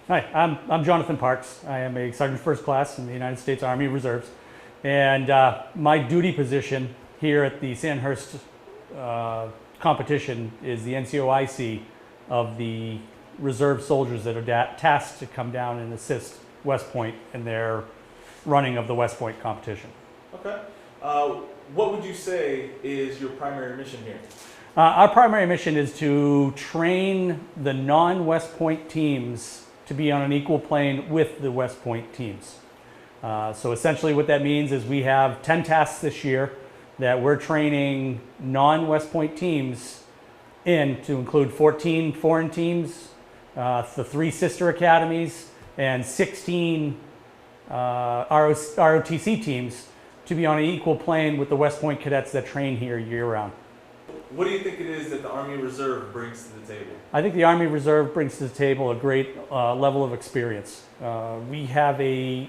Hi, I'm Jonathan Parks. I am a Sergeant First Class in the United States Army Reserves. And my duty position here at the Sandhurst competition is the NCOIC of the reserve soldiers that are tasked to come down and assist West Point in their running of the West Point competition. Okay. What would you say is your primary mission here? Our primary mission is to train the non-West Point teams to be on an equal plane with the West Point teams. So essentially what that means is we have 10 tasks this year that we're training non-West Point teams in, to include 14 foreign teams, the 3 sister academies, and 16 ROTC teams to be on an equal plane with the West Point cadets that train here year-round. What do you think it is that the Army Reserve brings to the table? I think the Army Reserve brings to the table a great level of experience. We have a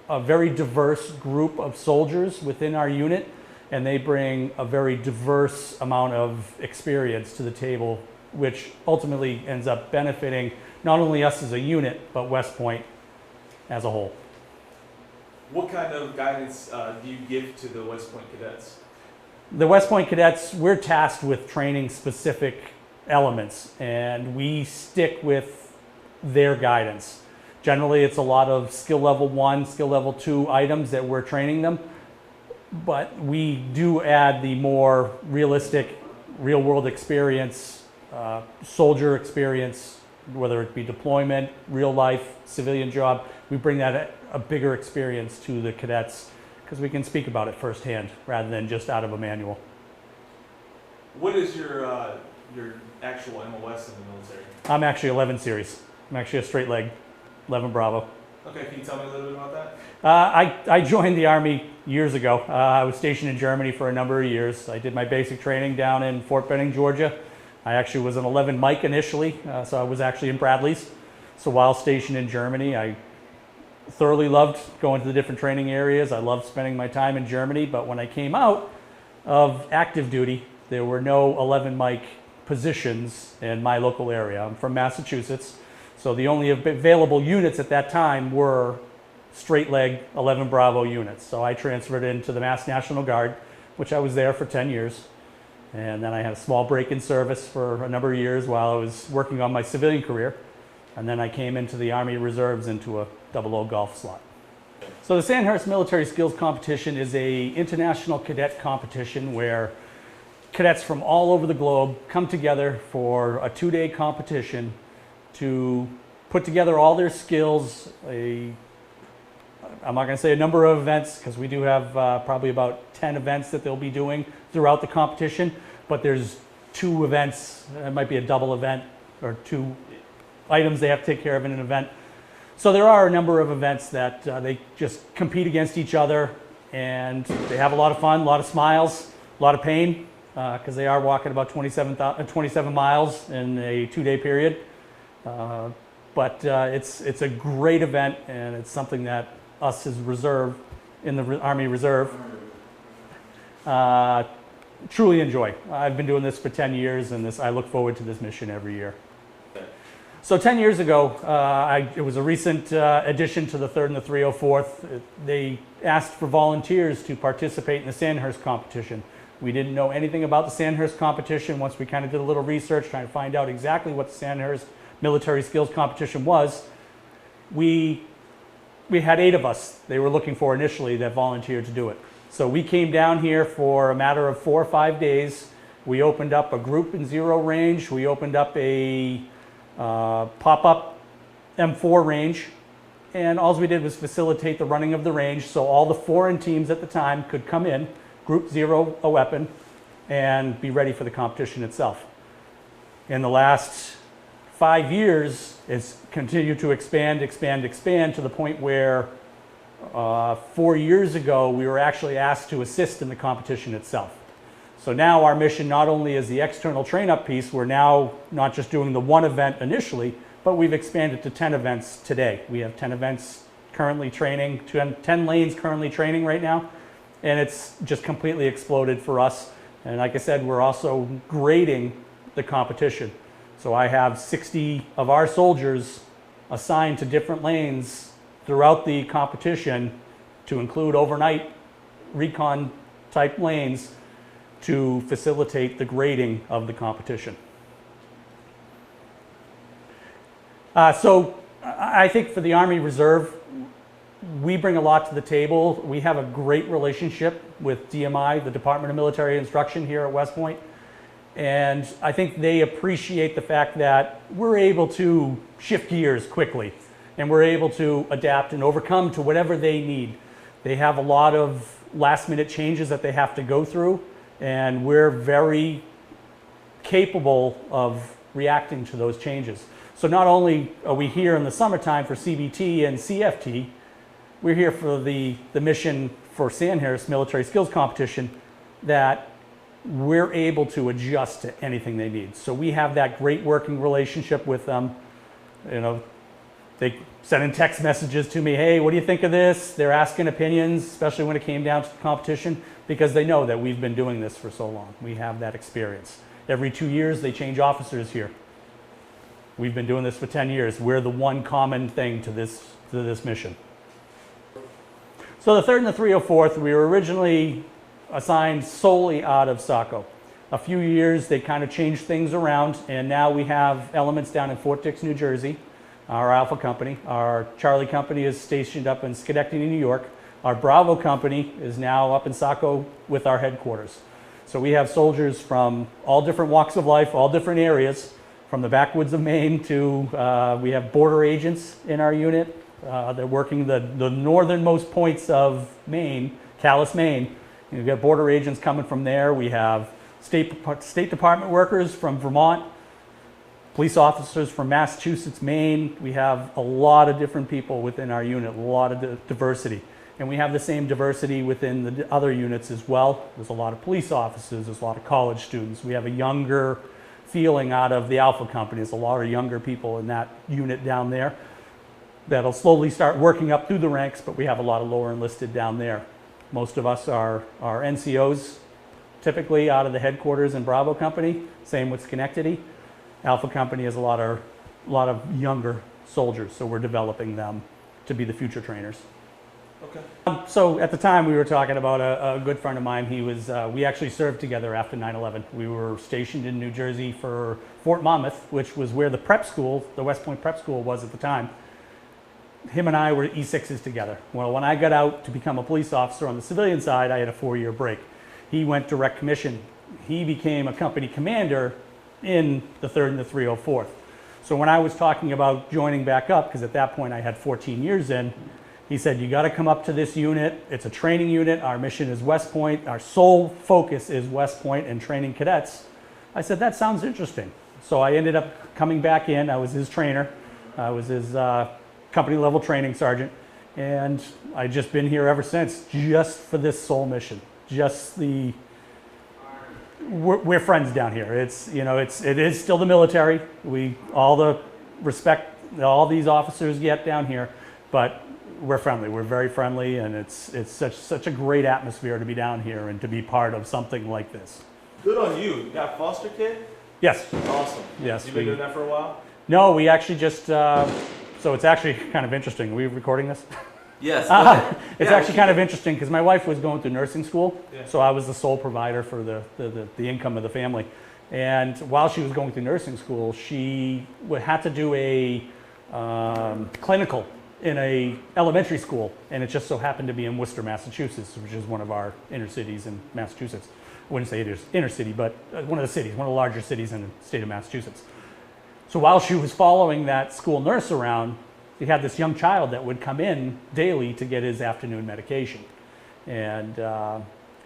very diverse group of soldiers within our unit, and they bring a very diverse amount of experience to the table, which ultimately ends up benefiting not only us as a unit, but West Point as a whole. What kind of guidance do you give to the West Point cadets? The West Point cadets, we're tasked with training specific elements, and we stick with their guidance. Generally, it's a lot of skill level 1, skill level 2 items that we're training them, but we do add the more realistic, real-world experience, soldier experience, whether it be deployment, real life, civilian job. We bring that a bigger experience to the cadets, because we can speak about it firsthand rather than just out of a manual. What is your actual MOS in the military? I'm actually 11 series. I'm actually a straight leg, 11 Bravo. Okay, can you tell me a little bit about that? I joined the Army years ago. I was stationed in Germany for a number of years. I did my basic training down in Fort Benning, Georgia. I actually was an 11 Mike initially, so I was actually in Bradley's. So while stationed in Germany, I thoroughly loved going to the different training areas. I loved spending my time in Germany, but when I came out of active duty, there were no 11 Mike positions in my local area. I'm from Massachusetts, so the only available units at that time were straight leg 11 Bravo units. So I transferred into the Mass National Guard, which I was there for 10 years. And then I had a small break in service for a number of years while I was working on my civilian career. And then I came into the Army Reserves into a 00 golf slot. So the Sandhurst Military Skills Competition is an international cadet competition where cadets from all over the globe come together for a 2-day competition to put together all their skills. I'm not going to say a number of events, because we do have probably about 10 events that they'll be doing throughout the competition, but there's 2 events. It might be a double event, or 2 items they have to take care of in an event. So there are a number of events that they just compete against each other, and they have a lot of fun, a lot of smiles, a lot of pain, because they are walking about 27 miles in a 2-day period. But it's a great event, and it's something that us as Reserve in the Army Reserve truly enjoy. I've been doing this for 10 years, and I look forward to this mission every year. So 10 years ago, it was a recent addition to the 3rd and the 304th. They asked for volunteers to participate in the Sandhurst competition. We didn't know anything about the Sandhurst competition. Once we kind of did a little research trying to find out exactly what the Sandhurst Military Skills Competition was, we had 8 of us they were looking for initially that volunteered to do it. So we came down here for a matter of 4 or 5 days. We opened up a group and 0 range. We opened up a pop-up M4 range, and all we did was facilitate the running of the range, so all the foreign teams at the time could come in, group 0 a weapon, and be ready for the competition itself. In the last 5 years, it's continued to expand to the point where 4 years ago we were actually asked to assist in the competition itself. So now our mission not only is the external train-up piece, we're now not just doing the 1 event initially, but we've expanded to 10 events today. We have 10 events currently training, 10 lanes currently training right now, and it's just completely exploded for us. And like I said, we're also grading the competition. So I have 60 of our soldiers assigned to different lanes throughout the competition to include overnight recon type lanes to facilitate the grading of the competition. So I think for the Army Reserve, we bring a lot to the table. We have a great relationship with DMI, the Department of Military Instruction here at West Point. And I think they appreciate the fact that we're able to shift gears quickly and we're able to adapt and overcome to whatever they need. They have a lot of last minute changes that they have to go through, and we're very capable of reacting to those changes. So not only are we here in the summertime for CBT and CFT, we're here for the mission for Sandhurst Military Skills Competition, that we're able to adjust to anything they need. So we have that great working relationship with them. You know, they send in text messages to me, hey, what do you think of this? They're asking opinions, especially when it came down to the competition, because they know that we've been doing this for so long. We have that experience. Every 2 years, they change officers here. We've been doing this for 10 years. We're the one common thing to this mission. So the 3rd and the 304th, we were originally assigned solely out of Saco. A few years, they kind of changed things around, and now we have elements down in Fort Dix, New Jersey, our Alpha company. Our Charlie company is stationed up in Schenectady, New York. Our Bravo company is now up in Saco with our headquarters. So we have soldiers from all different walks of life, all different areas, from the backwoods of Maine to, we have border agents in our unit. They're working the northernmost points of Maine, Calais, Maine. We've got border agents coming from there. We have State Department workers from Vermont, police officers from Massachusetts, Maine. We have a lot of different people within our unit, a lot of diversity. And we have the same diversity within the other units as well. There's a lot of police officers, there's a lot of college students. We have a younger feeling out of the Alpha company. There's a lot of younger people in that unit down there that'll slowly start working up through the ranks, but we have a lot of lower enlisted down there. Most of us are NCOs, typically out of the headquarters in Bravo company. Same with Schenectady. Alpha company has a lot of younger soldiers, so we're developing them to be the future trainers. Okay. So at the time we were talking about a good friend of mine. He was, we actually served together after 9/11. We were stationed in New Jersey for Fort Monmouth, which was where the prep school, the West Point Prep School was at the time. Him and I were E6s together. Well, when I got out to become a police officer on the civilian side, I had a 4-year break. He went direct commission. He became a company commander in the 3rd and the 304th. So when I was talking about joining back up, because at that point I had 14 years in, he said, you got to come up to this unit. It's a training unit. Our mission is West Point. Our sole focus is West Point and training cadets. I said, that sounds interesting. So I ended up coming back in. I was his trainer. I was his company level training sergeant. And I've just been here ever since, just for this sole mission. Just the, we're friends down here. It's, you know, it is still the military. All the respect all these officers get down here, but we're friendly. We're very friendly, and it's such a great atmosphere to be down here and to be part of something like this. Good on you. You got a foster kid? Yes. Awesome. Yes. You've been doing that for a while? No, we actually just, so it's actually kind of interesting. Are we recording this? Yes. It's actually kind of interesting because my wife was going through nursing school, Yeah. so I was the sole provider for the income of the family. And while she was going through nursing school, she had to do a clinical in a elementary school, and it just so happened to be in Worcester, Massachusetts, which is one of our inner cities in Massachusetts. I wouldn't say it is inner city, but one of the cities, one of the larger cities in the state of Massachusetts. So while she was following that school nurse around, he had this young child that would come in daily to get his afternoon medication. And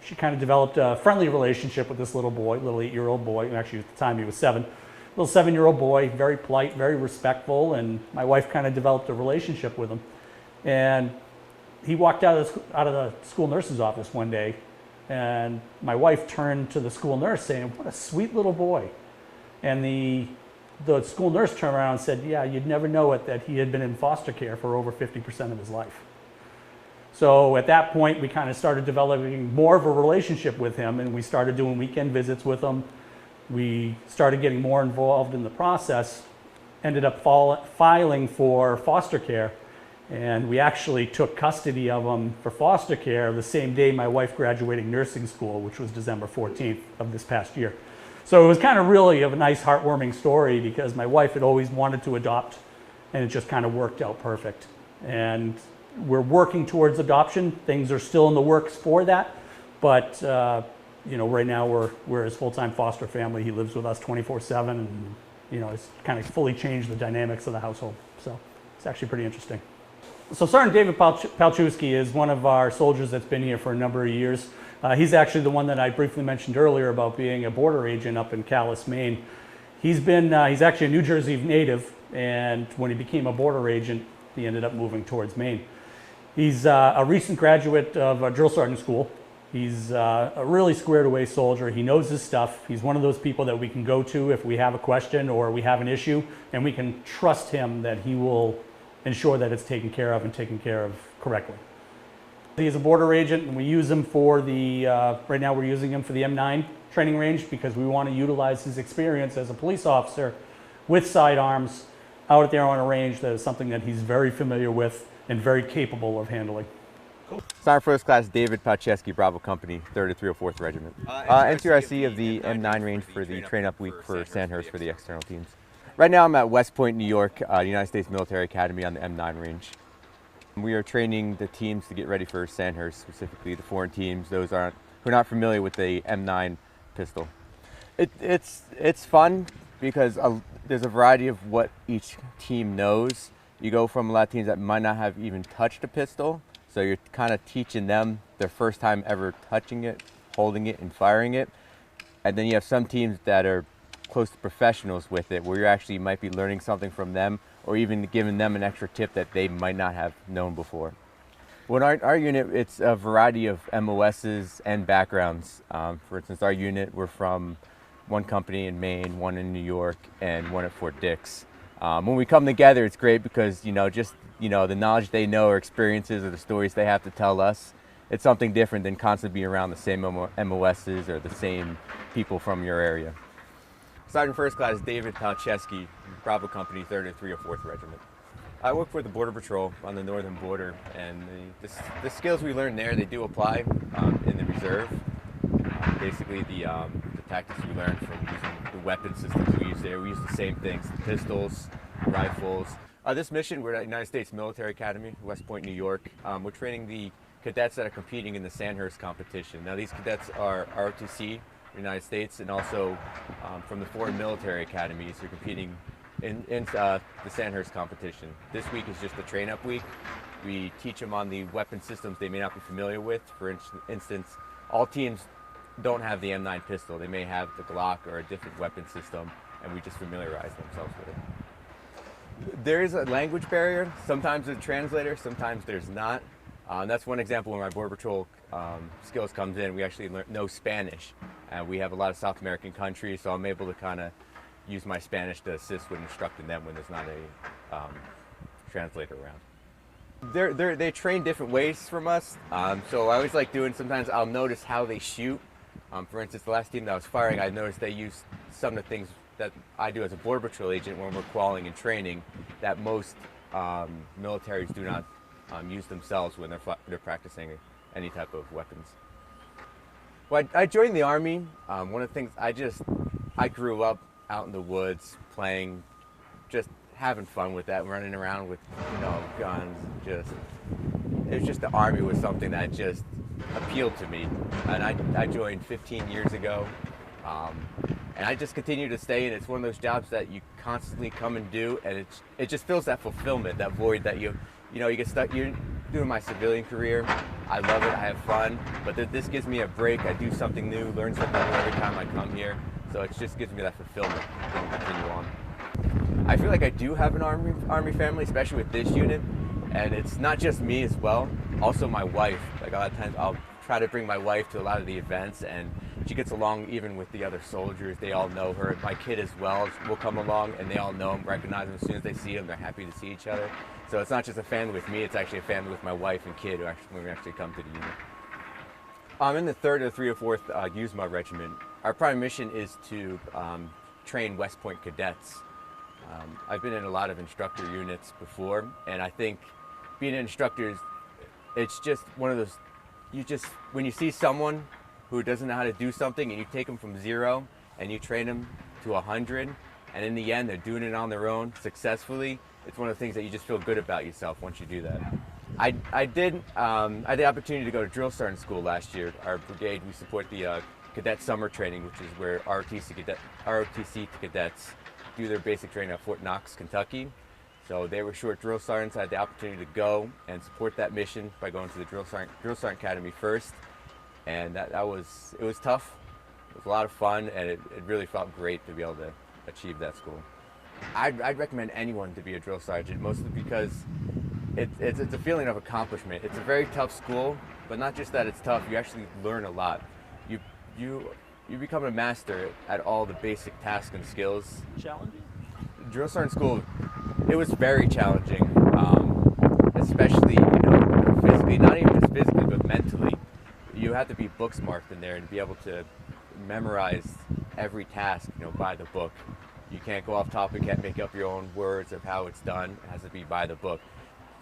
she kind of developed a friendly relationship with this little boy, little 8-year-old boy. Actually, at the time he was 7. Little 7-year-old boy, very polite, very respectful, and my wife kind of developed a relationship with him. And he walked out of the school nurse's office one day, and my wife turned to the school nurse saying, "What a sweet little boy." And the school nurse turned around and said, "Yeah, you'd never know it, that he had been in foster care for over 50% of his life." So at that point, we kind of started developing more of a relationship with him, and we started doing weekend visits with him. We started getting more involved in the process, ended up filing for foster care. And we actually took custody of him for foster care the same day my wife graduating nursing school, which was December 14th of this past year. So it was kind of really of a nice heartwarming story because my wife had always wanted to adopt and it just kind of worked out perfect. And we're working towards adoption. Things are still in the works for that, but you know, right now we're his full-time foster family. He lives with us 24/7 and you know, it's kind of fully changed the dynamics of the household. So it's actually pretty interesting. So Sergeant David Palczewski is one of our soldiers that's been here for a number of years. He's actually the one that I briefly mentioned earlier about being a border agent up in Calais, Maine. He's actually a New Jersey native, and when he became a border agent, he ended up moving towards Maine. He's a recent graduate of drill sergeant school. He's a really squared away soldier. He knows his stuff. He's one of those people that we can go to if we have a question or we have an issue, and we can trust him that he will ensure that it's taken care of and taken care of correctly. He's a border agent, and we use him for the, right now we're using him for the M9 training range because we want to utilize his experience as a police officer with sidearms out there on a range. That is something that he's very familiar with and very capable of handling. Cool. Sergeant First Class David Palczewski, Bravo Company, 3rd to 304th Regiment. NCRC of the M9 range for the train-up week for Sandhurst for the external teams. Right now I'm at West Point, New York, United States Military Academy on the M9 range. We are training the teams to get ready for Sandhurst, specifically the foreign teams, those who are not familiar with the M9 pistol. It's fun because there's a variety of what each team knows. You go from a lot of teams that might not have even touched a pistol, so you're kind of teaching them their first time ever touching it, holding it, and firing it. And then you have some teams that are close to professionals with it, where you actually might be learning something from them or even giving them an extra tip that they might not have known before. Well, our unit, it's a variety of MOSs and backgrounds. For instance, our unit, we're from one company in Maine, one in New York, and one at Fort Dix. When we come together, it's great because, just the knowledge they know or experiences or the stories they have to tell us, it's something different than constantly being around the same MOSs or the same people from your area. Sergeant First Class David Palczewski, Bravo Company, 3rd and 304th Regiment. I work for the Border Patrol on the northern border, and the skills we learn there, they do apply in the reserve. Basically, the tactics we learn from using the weapon systems we use there, we use the same things, pistols, rifles. This mission, we're at United States Military Academy, West Point, New York. We're training the cadets that are competing in the Sandhurst competition. Now, these cadets are ROTC, United States, and also from the foreign military academies who are competing in the Sandhurst competition. This week is just the train-up week. We teach them on the weapon systems they may not be familiar with. For instance, all teams don't have the M9 pistol. They may have the Glock or a different weapon system, and we just familiarize themselves with it. There is a language barrier. Sometimes there's a translator, sometimes there's not. That's one example where my Border Patrol skills comes in. We actually know Spanish. We have a lot of South American countries, so I'm able to kind of use my Spanish to assist with instructing them when there's not a translator around. They train different ways from us, so I always like doing, sometimes I'll notice how they shoot. For instance, the last team that I was firing, I noticed they used some of the things that I do as a Border Patrol agent when we're qualling and training that most militaries do not use themselves when they're practicing any type of weapons. Well, I joined the Army. One of the things, I grew up out in the woods playing, just having fun with that, running around with guns. It was just the Army was something that just appealed to me, and I joined 15 years ago, and I just continue to stay. And it's one of those jobs that you constantly come and do, and it just fills that fulfillment, that void that you get stuck. You're doing my civilian career. I love it. I have fun, but this gives me a break. I do something new, learn something new every time I come here. So it just gives me that fulfillment to continue on. I feel like I do have an Army family, especially with this unit, and it's not just me as well. Also my wife. Like a lot of times I'll try to bring my wife to a lot of the events, and she gets along even with the other soldiers. They all know her. My kid as well will come along, and they all know him, recognize him as soon as they see him. They're happy to see each other. So it's not just a family with me, it's actually a family with my wife and kid when we actually come to the unit. I'm in the 3rd or 304th USMA Regiment. Our prime mission is to train West Point cadets. I've been in a lot of instructor units before, and I think being an instructor, it's just one of those, when you see someone who doesn't know how to do something and you take them from 0 and you train them to 100, and in the end they're doing it on their own successfully, it's one of the things that you just feel good about yourself once you do that. I had the opportunity to go to drill sergeant school last year. Our brigade, we support the cadet summer training, which is where ROTC cadets do their basic training at Fort Knox, Kentucky. So they were short drill sergeants. I had the opportunity to go and support that mission by going to the drill sergeant academy first, and it was tough. It was a lot of fun, and it really felt great to be able to achieve that school. I'd recommend anyone to be a drill sergeant, mostly because it's a feeling of accomplishment. It's a very tough school, but not just that it's tough, you actually learn a lot. You become a master at all the basic tasks and skills. Challenging? Drill sergeant school, it was very challenging, especially physically, not even just physically, but mentally. You have to be book smart in there and be able to memorize every task, by the book. You can't go off topic, can't make up your own words of how it's done. It has to be by the book.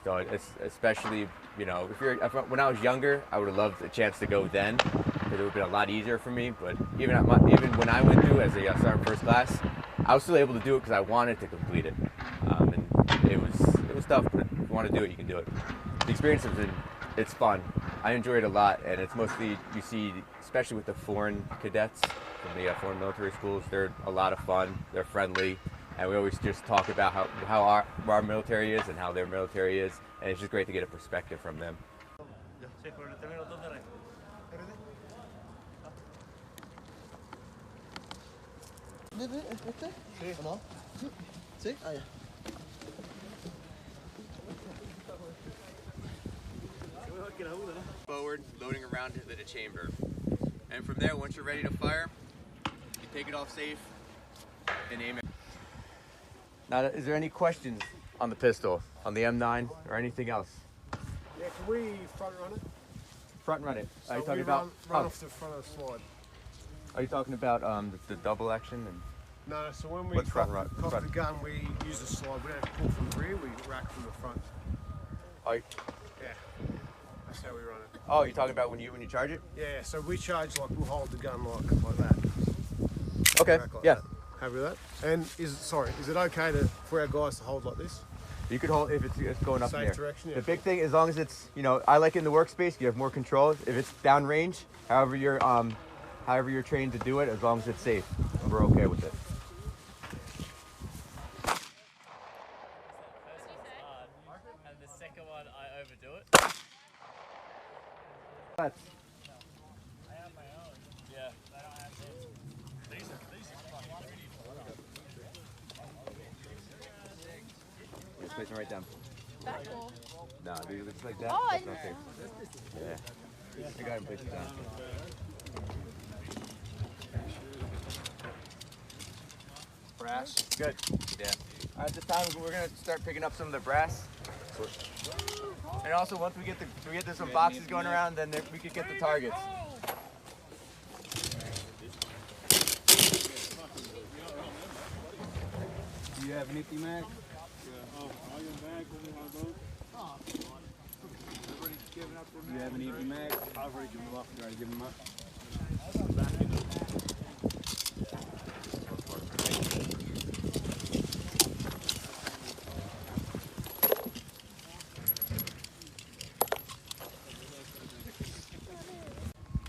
So it's especially, when I was younger, I would have loved a chance to go then, because it would have been a lot easier for me. But even when I went through as a sergeant first class, I was still able to do it because I wanted to complete it. And it was tough, but if you want to do it, you can do it. The experience it's fun. I enjoy it a lot, and it's mostly, you see, especially with the foreign cadets from the foreign military schools, they're a lot of fun, they're friendly, and we always just talk about how our military is and how their military is, and it's just great to get a perspective from them. Forward, loading around into the chamber. And from there, once you're ready to fire, you take it off safe and aim it. Now, is there any questions on the pistol, on the M9, or anything else? Yeah, can we front run it? Front run it. So are you talking run about? off the front of the slide. Are you talking about the double action? And No, so when we what's cock front? the gun, we use the slide. We don't pull from the rear, we rack from the front. Oh, Yeah, that's how we run it. oh, you're talking about when you charge it? Yeah, so we charge like, we'll hold the gun like that. Okay. Rack like Yeah. that. Happy with that? And is it okay for our guys to hold like this? You could hold if it's going up in Safe there. direction, yeah. The big thing, as long as it's, I like in the workspace, you have more control. If it's downrange, however you're trained to do it, as long as it's safe, we're okay with it. And the second one, I overdo it. That's I have my own. Yeah. I don't have this. These are fucking pretty. place them right down. That's cool. No, do you just like that? Oh, That's not safe. Yeah. I got him place it down. Brass. Good. Yeah. At this time, we're gonna start picking up some of the brass. And also, once we get some boxes going around, then we could get the targets. Do you have an empty mag? Do you have an empty mag? I've already given them up. You already given them up?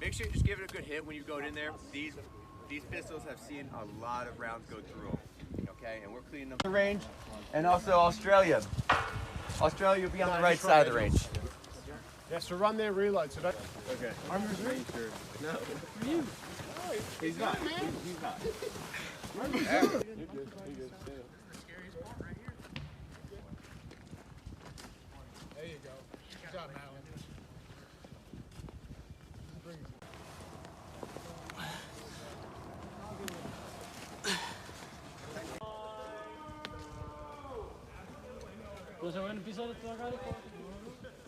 Make sure you just give it a good hit when you go in there. These pistols have seen a lot of rounds go through them. Okay, and we're cleaning them. The range, and also Australia. Australia will be on the right side of the range. Yeah, so run their reload. So don't. Okay. I'm just ready. No. For you. He's not. He's not. There you go. Good job, Alan.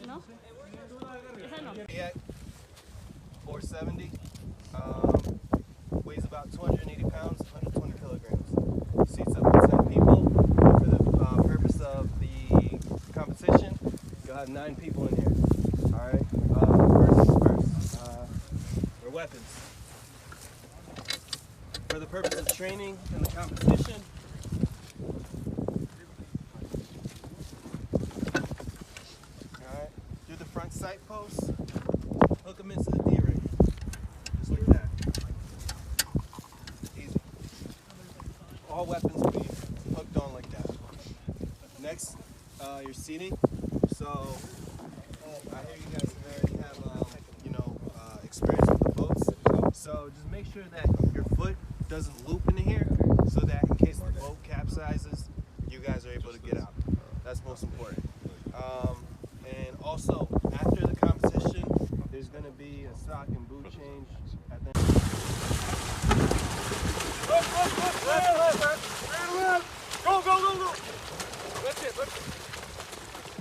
No? Esa no. 470. Weighs about 280 pounds, 120 kilograms. kilograms. Seats up to 10 people. For the purpose of the competition, you'll have 9 people in here. All right. First, for weapons. For the purpose of training and the competition, alright, do the front sight post, hook them into the D-ring, just like that. Easy. All weapons will be hooked on like that. Next, your seating. So, I hear you guys already have, experience with the boats. So just make sure that your foot doesn't loop into here, so that in case the boat capsizes, you guys are able to get out. That's most important. And also, after the competition, there's going to be a sock and boot change at the end. Go, go, go, go! Lift it, lift it.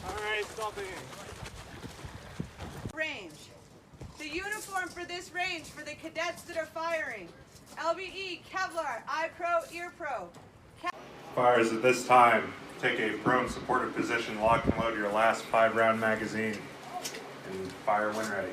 Alright, stop it. Range. The uniform for this range for the cadets that are firing. LBE, Kevlar, Eye Pro, Ear Pro. Fires at this time, take a prone supported position, lock and load your last 5-round magazine, and fire when ready.